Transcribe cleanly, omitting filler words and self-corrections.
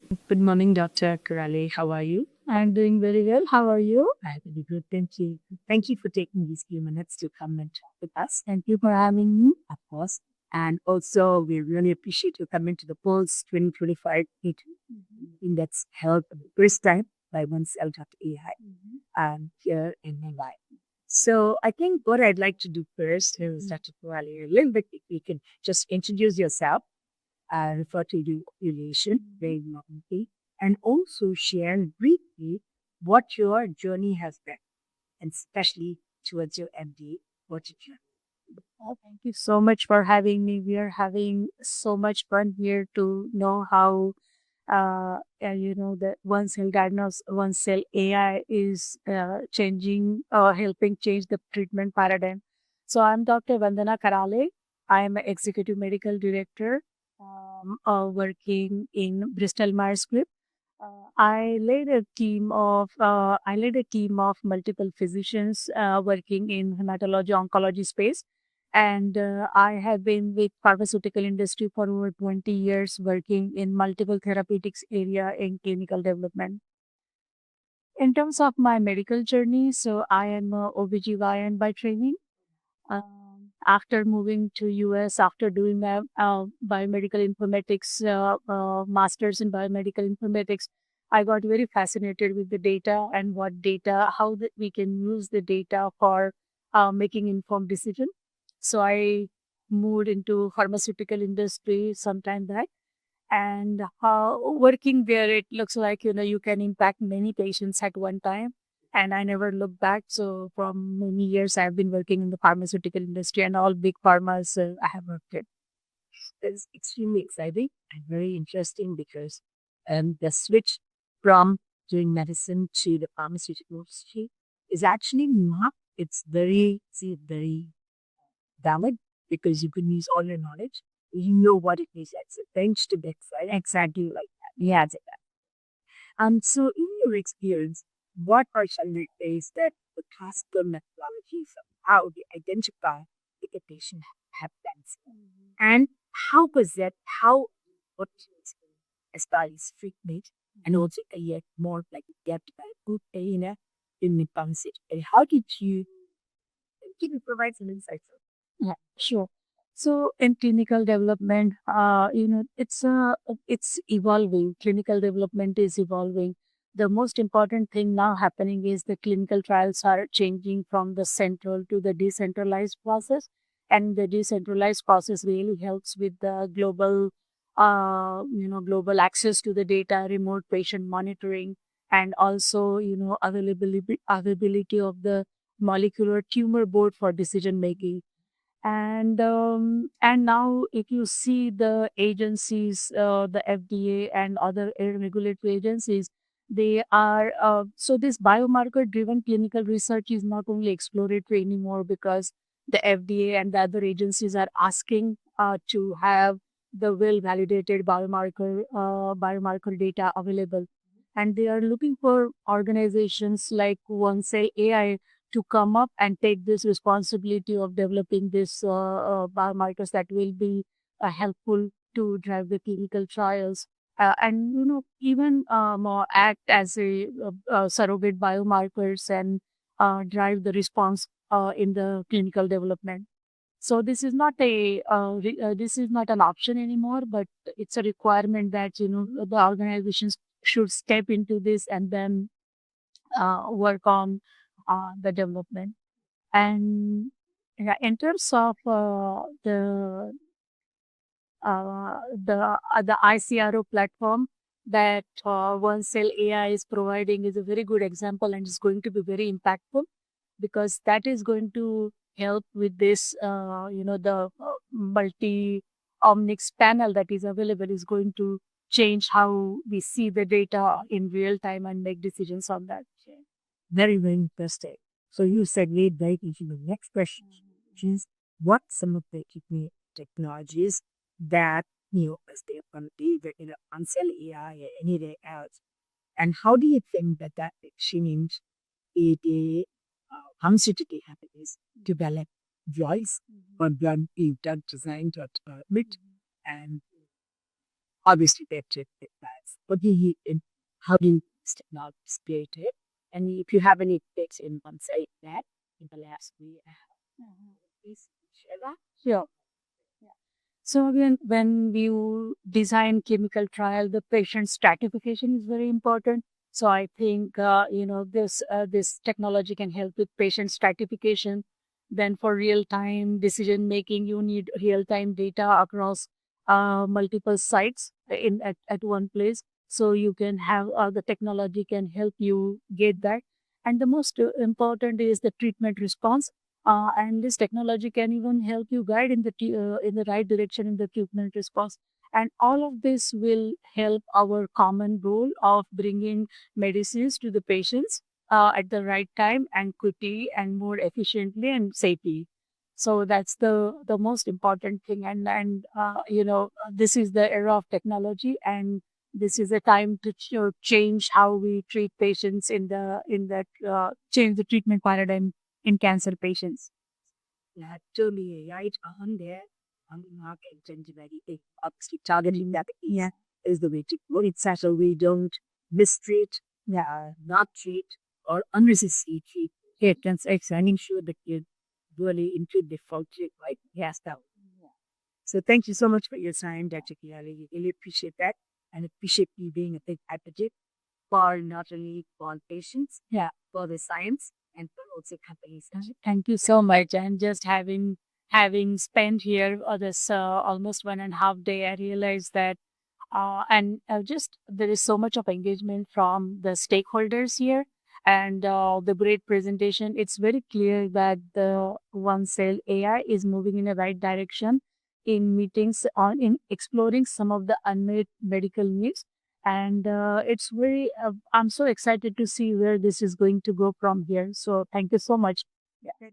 Good morning, Dr. Kurale. How are you? I'm doing very well. How are you? I'm very good. Thank you. Thank you for taking these few minutes to come and talk with us, Thank you for having me. of course. And also, we really appreciate you coming to the Pulse 2025 meeting. That's held for the first time by OneCell.ai here in Mumbai. So I think what I'd like to do first is, Dr. Kurale, a little bit, if you can just introduce yourself, refer to your relation very normally, and also share briefly what your journey has been, and especially towards your MD. What did you? Thank you so much for having me. We are having so much fun here to know how, the one cell diagnose, one cell AI is changing, helping change the treatment paradigm. So I'm Dr. Vandana Karale. I am an executive medical director working in Bristol Myers Squibb. I led a team of multiple physicians working in hematology oncology space, and I have been with pharmaceutical industry for over 20 years, working in multiple therapeutics area in clinical development. In terms of my medical journey, so I am a OBGYN by training. After moving to US, after doing my biomedical informatics masters in biomedical informatics, I got very fascinated with the data and what data, how we can use the data for making informed decision. So I moved into pharmaceutical industry sometime back, and working there, it looks like you can impact many patients at one time, and I never looked back. So from many years I've been working in the pharmaceutical industry and all big pharmas I have worked in. It's extremely exciting and very interesting because the switch from doing medicine to the pharmaceutical industry is actually not. It's very valid because you can use all your knowledge. You know what it is. It's a bench to bedside. Exactly like that. Yeah, it's that. So in your experience, what are some of the ways that the classical methodologies of how they identify the patient have been? And how was that, how, what as far as treatment and also yet more like get good in the pharmacy. And how did you, can you provide some insights? Yeah, sure. So in clinical development, it's evolving. Clinical development is evolving. The most important thing now happening is the clinical trials are changing from the central to the decentralized process, and the decentralized process really helps with the global access to the data, remote patient monitoring, and also availability of the molecular tumor board for decision making. And now if you see the agencies, the FDA and other regulatory agencies, they are so this biomarker driven clinical research is not only exploratory anymore, because the FDA and the other agencies are asking to have the well validated biomarker data available, and they are looking for organizations like One Cell AI to come up and take this responsibility of developing this biomarkers that will be helpful to drive the clinical trials, and even act as a surrogate biomarkers and drive the response in the clinical development. So this is not an option anymore, but it's a requirement that the organizations should step into this and then work on the development. And yeah, in terms of the ICRO platform that One Cell AI is providing is a very good example, and is going to be very impactful, because that is going to help with this. The multi omnics panel that is available is going to change how we see the data in real time and make decisions on that. Very, very interesting. So you segued right into the next question, which is what some of the technologies that as they can be in Ansel AI or anything else, and how do you think that that change the pharmaceutical companies develop drugs or drug designed or meet, and obviously they have to advance. But in how do you use technology spirit it? And if you have any takes in on say that in the last week, please share that. Sure. So again, when you design chemical trial, the patient stratification is very important. So I think this technology can help with patient stratification. Then for real time decision making, you need real time data across multiple sites at one place. So you can have the technology can help you get that. And the most important is the treatment response, and this technology can even help you guide in the right direction in the treatment response. And all of this will help our common goal of bringing medicines to the patients at the right time and quickly and more efficiently and safely. So that's the most important thing. And this is the era of technology, and this is a time to change how we treat patients in that change the treatment paradigm in cancer patients. Yeah, totally right on there. On the market and very obviously targeting that is the way to go. It's so we don't mistreat, not treat or unnecessarily treat patients, and ensure that you really into the function like yes now. So thank you so much for your time, Dr. Kiali. We really appreciate that and appreciate you being a big advocate for not only for patients, for the science and for also companies. Thank you so much. And just having spent here this almost 1.5 day, I realized that and just there is so much of engagement from the stakeholders here, and the great presentation. It's very clear that the One Cell AI is moving in the right direction in meetings on in exploring some of the unmet medical needs. And it's very I'm so excited to see where this is going to go from here. So thank you so much. Yeah.